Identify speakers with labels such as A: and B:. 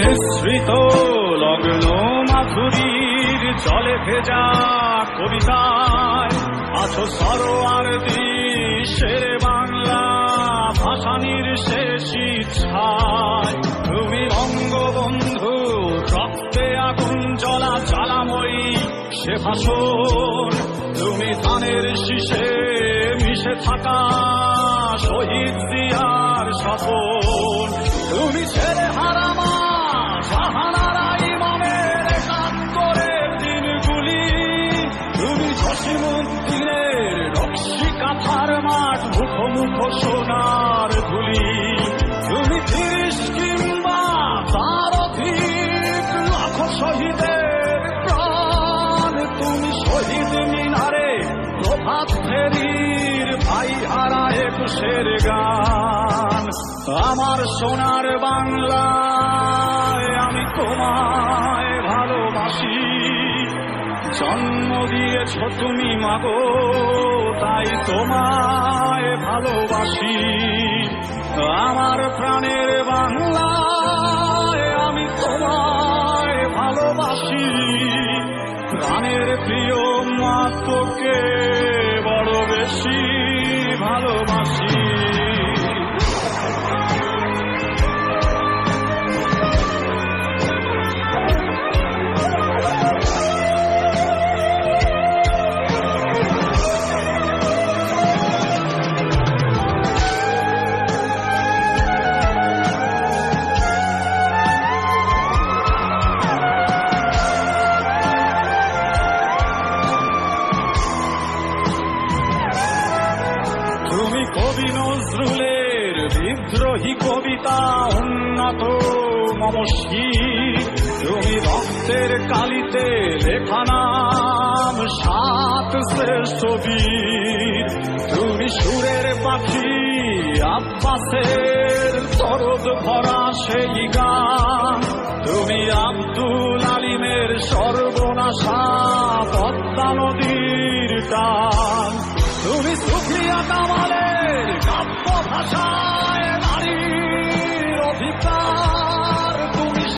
A: মিশ্রিত লগ্ন মাধুরীর জলে ভেজা কবিতায় আছো সরোয়ার্দী শেরে বাংলা ভাসানির শেষ ইচ্ছায়। তুমি বঙ্গবন্ধু রক্তে আগুন জ্বলা জ্বালাময়ী সে ভাষণ, তুমি ধানের শীষে মিশে থাকা শহীদ জিয়ার স্বপন। তুমি ছেলে হারামা জাহানারা ইমামের একাত্তরের দিনগুলি, তুমি জসিমউদ্দিনের নকশি কাঁথার মাঠ মুখোমুখ সোনার ধুলি। তুমি ৩০ কিংবা তার অধিক লাখো শহীদের প্রাণ, তুমি শহীদ মিনারে প্রভাত ফেরির ভাই হারা একুশের গান। আমার সোনার বাংলায় আমি তোমায় ভালোবাসি, জন্ম দিয়েছ তুমি মাগো তাই তোমায় ভালোবাসি। আমার প্রাণের বাংলায় আমি তোমায় ভালোবাসি, প্রাণের প্রিয় মা তোকে বড় বেশি ভালোবাসি। তুমি কবি নজরুলের বিদ্রোহী কবিতা উন্নত মমশী, তুমি রক্তের কালিতে লেখা নাম ৭ শ্রেষ্ঠ বীর। তুমি সুরের পাখি আব্বাসের তরদ ভরা সেই গান,